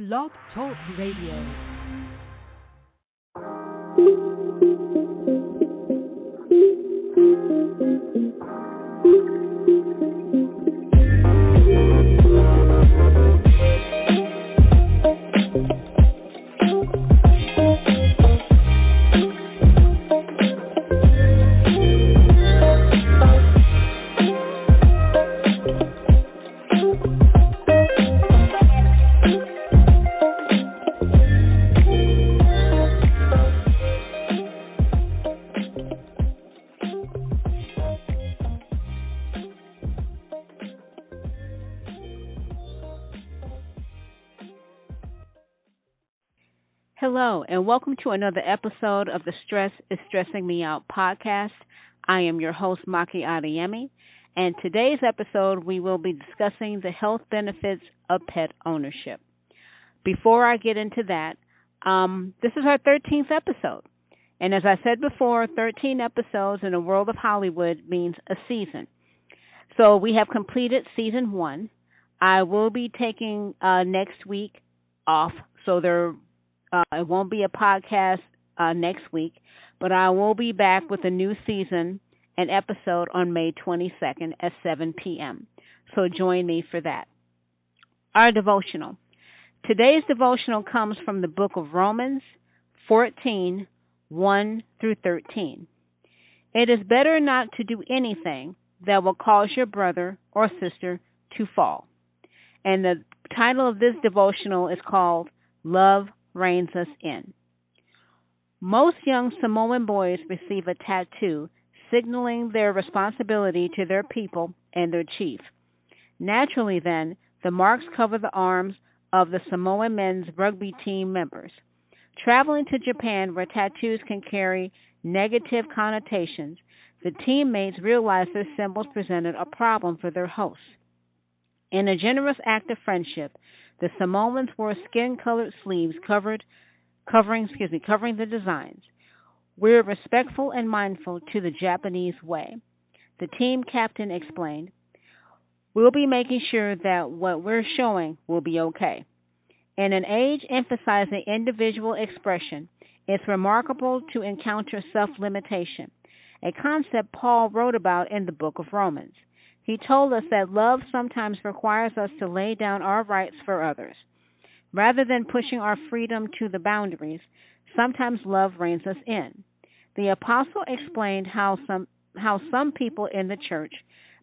Blog Talk Radio. Hello, and welcome to another episode of the Stress is Stressing Me Out podcast. I am your host, Maki Adeyemi, and today's episode we will be discussing the health benefits of pet ownership. Before I get into that, this is our 13th episode, and as I said before, 13 episodes in the world of Hollywood means a season. So we have completed season 1. I will be taking next week off, so it won't be a podcast next week, but I will be back with a new season and episode on May 22nd at 7 p.m. So join me for that. Our devotional. Today's devotional comes from the book of Romans 14, 1 through 13. It is better not to do anything that will cause your brother or sister to fall. And the title of this devotional is called Love Reins Us In. Most young Samoan boys receive a tattoo signaling their responsibility to their people and their chief. Naturally, then, the marks cover the arms of the Samoan men's rugby team members. Traveling to Japan, where tattoos can carry negative connotations, the teammates realized their symbols presented a problem for their hosts. In a generous act of friendship, the Samoans wore skin-colored sleeves covering the designs. We're respectful and mindful to the Japanese way. The team captain explained, "We'll be making sure that what we're showing will be okay." In an age emphasizing individual expression, it's remarkable to encounter self-limitation, a concept Paul wrote about in the book of Romans. He told us that love sometimes requires us to lay down our rights for others. Rather than pushing our freedom to the boundaries, sometimes love reins us in. The apostle explained how some people in the church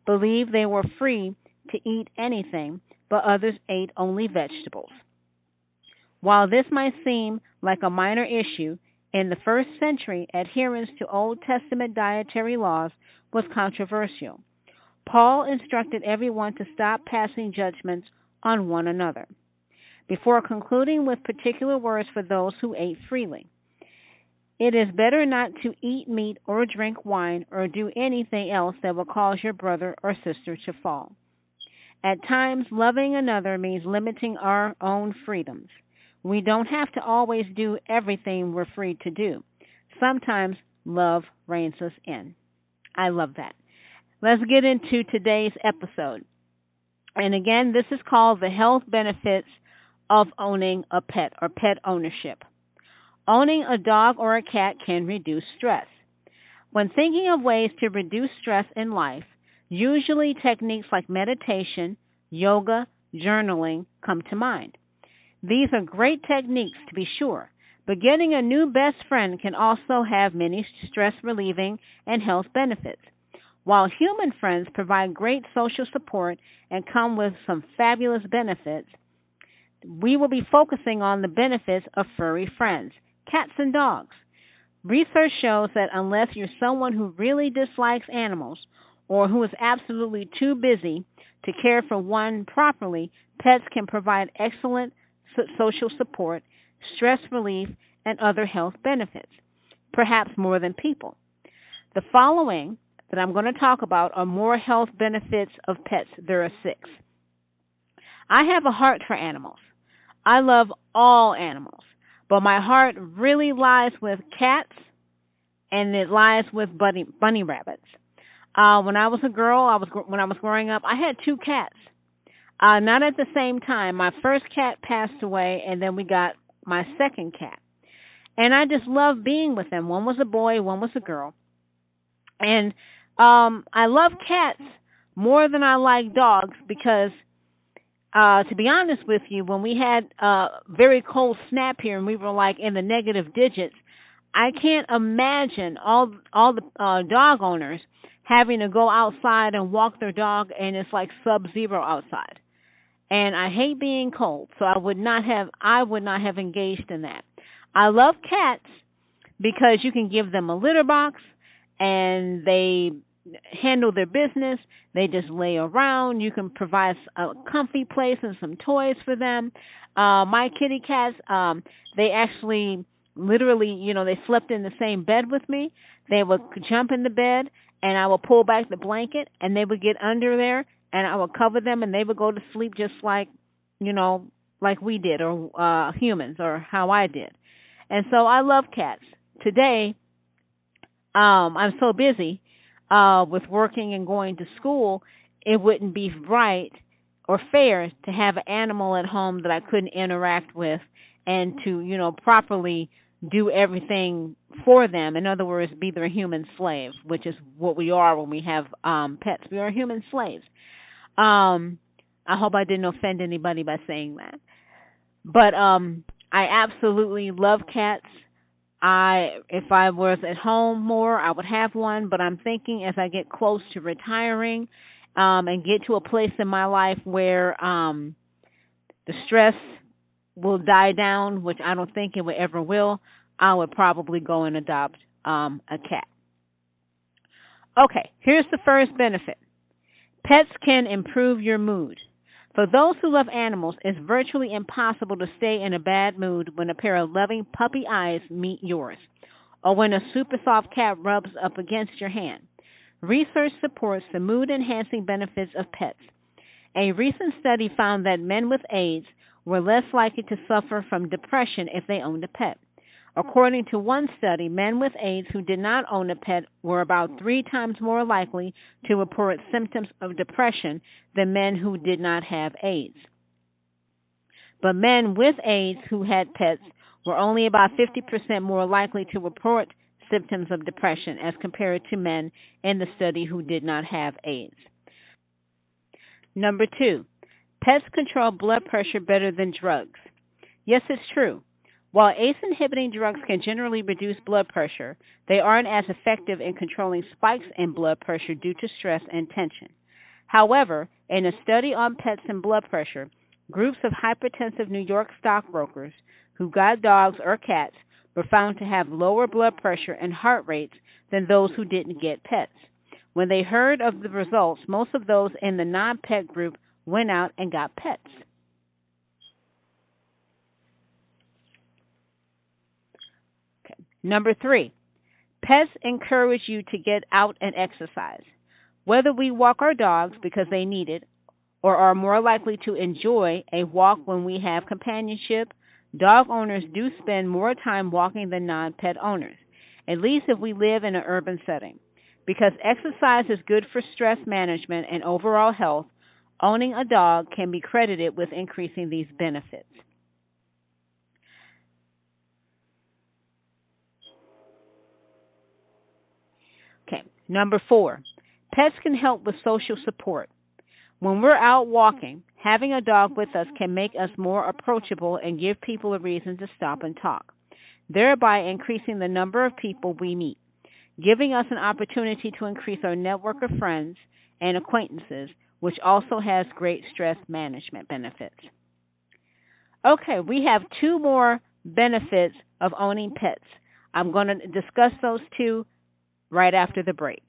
believed they were free to eat anything, but others ate only vegetables. While this might seem like a minor issue, in the first century, adherence to Old Testament dietary laws was controversial. Paul instructed everyone to stop passing judgments on one another, before concluding with particular words for those who ate freely. It is better not to eat meat or drink wine or do anything else that will cause your brother or sister to fall. At times, loving another means limiting our own freedoms. We don't have to always do everything we're free to do. Sometimes love reins us in. I love that. Let's get into today's episode. And again, this is called the health benefits of owning a pet or pet ownership. Owning a dog or a cat can reduce stress. When thinking of ways to reduce stress in life, usually techniques like meditation, yoga, journaling come to mind. These are great techniques to be sure, but getting a new best friend can also have many stress-relieving and health benefits. While human friends provide great social support and come with some fabulous benefits, we will be focusing on the benefits of furry friends, cats and dogs. Research shows that unless you're someone who really dislikes animals or who is absolutely too busy to care for one properly, pets can provide excellent social support, stress relief, and other health benefits, perhaps more than people. The following that I'm going to talk about are more health benefits of pets. There are 6. I have a heart for animals. I love all animals, but my heart really lies with cats, and it lies with bunny rabbits. When I was a girl, when I was growing up, I had 2 cats. Not at the same time. My first cat passed away, and then we got my second cat. And I just love being with them. One was a boy, one was a girl. And I love cats more than I like dogs because, to be honest with you, when we had a very cold snap here and we were like in the negative digits, I can't imagine all the dog owners having to go outside and walk their dog and it's like sub-zero outside. And I hate being cold, so I would not have engaged in that. I love cats because you can give them a litter box and they handle their business. They just lay around. You can provide a comfy place and some toys for them. My kitty cats, they actually literally, they slept in the same bed with me. They would jump in the bed and I would pull back the blanket and they would get under there and I would cover them and they would go to sleep just like, like we did or humans or how I did. And so I love cats. Today, I'm so busy with working and going to school, it wouldn't be right or fair to have an animal at home that I couldn't interact with and to, properly do everything for them. In other words, be their human slave, which is what we are when we have pets. We are human slaves. I hope I didn't offend anybody by saying that. But I absolutely love cats. If I was at home more, I would have one. But I'm thinking as I get close to retiring and get to a place in my life where the stress will die down, which I don't think it will ever will, I would probably go and adopt a cat. Okay, here's the first benefit. Pets can improve your mood. For those who love animals, it's virtually impossible to stay in a bad mood when a pair of loving puppy eyes meet yours, or when a super soft cat rubs up against your hand. Research supports the mood-enhancing benefits of pets. A recent study found that men with AIDS were less likely to suffer from depression if they owned a pet. According to one study, men with AIDS who did not own a pet were about 3 times more likely to report symptoms of depression than men who did not have AIDS. But men with AIDS who had pets were only about 50% more likely to report symptoms of depression as compared to men in the study who did not have AIDS. Number 2, pets control blood pressure better than drugs. Yes, it's true. While ACE-inhibiting drugs can generally reduce blood pressure, they aren't as effective in controlling spikes in blood pressure due to stress and tension. However, in a study on pets and blood pressure, groups of hypertensive New York stockbrokers who got dogs or cats were found to have lower blood pressure and heart rates than those who didn't get pets. When they heard of the results, most of those in the non-pet group went out and got pets. Number 3, pets encourage you to get out and exercise. Whether we walk our dogs because they need it or are more likely to enjoy a walk when we have companionship, dog owners do spend more time walking than non-pet owners, at least if we live in an urban setting. Because exercise is good for stress management and overall health, owning a dog can be credited with increasing these benefits. Okay, number 4, pets can help with social support. When we're out walking, having a dog with us can make us more approachable and give people a reason to stop and talk, thereby increasing the number of people we meet, giving us an opportunity to increase our network of friends and acquaintances, which also has great stress management benefits. Okay, we have 2 more benefits of owning pets. I'm going to discuss those 2 right after the break.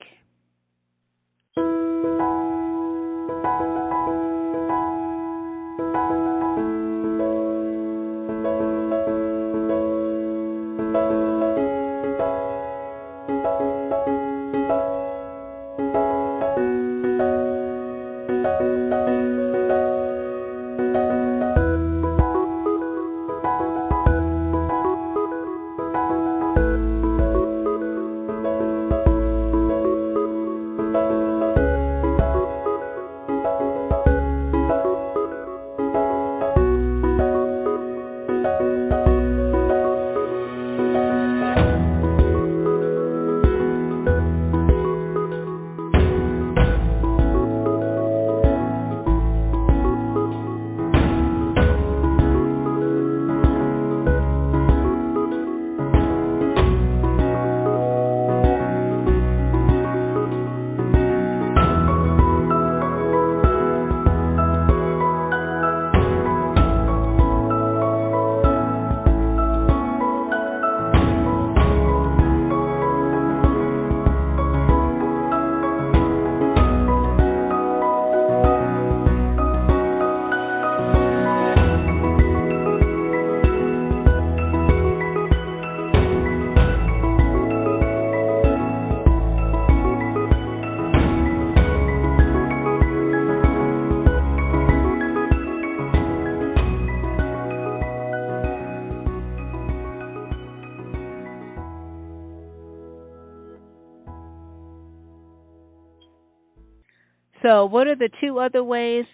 So, what are the two other ways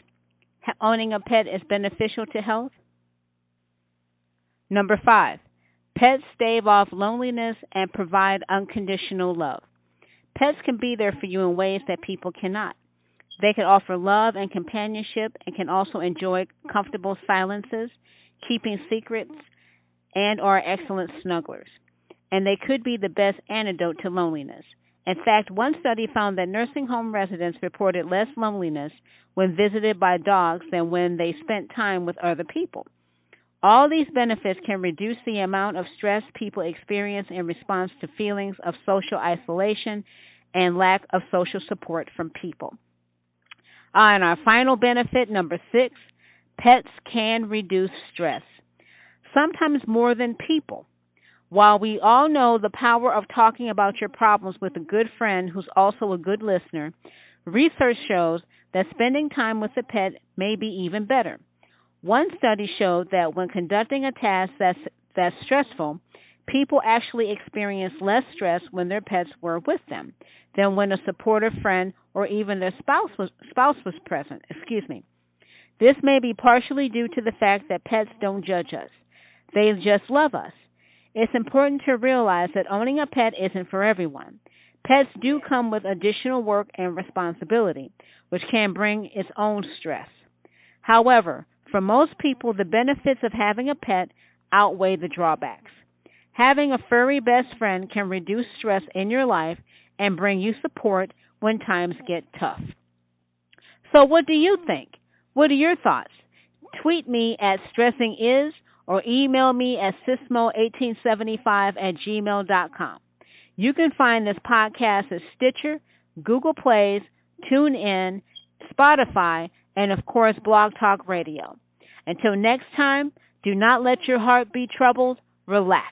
owning a pet is beneficial to health? Number 5, pets stave off loneliness and provide unconditional love. Pets can be there for you in ways that people cannot. They can offer love and companionship and can also enjoy comfortable silences, keeping secrets, and are excellent snugglers. And they could be the best antidote to loneliness. In fact, one study found that nursing home residents reported less loneliness when visited by dogs than when they spent time with other people. All these benefits can reduce the amount of stress people experience in response to feelings of social isolation and lack of social support from people. And our final benefit, number 6, pets can reduce stress, sometimes more than people. While we all know the power of talking about your problems with a good friend who's also a good listener, research shows that spending time with a pet may be even better. One study showed that when conducting a task that's stressful, people actually experience less stress when their pets were with them than when a supportive friend or even their spouse was present. This may be partially due to the fact that pets don't judge us. They just love us. It's important to realize that owning a pet isn't for everyone. Pets do come with additional work and responsibility, which can bring its own stress. However, for most people, the benefits of having a pet outweigh the drawbacks. Having a furry best friend can reduce stress in your life and bring you support when times get tough. So what do you think? What are your thoughts? Tweet me at stressingisor email me at sismo1875@gmail.com. You can find this podcast at Stitcher, Google Plays, TuneIn, Spotify, and of course Blog Talk Radio. Until next time, do not let your heart be troubled. Relax.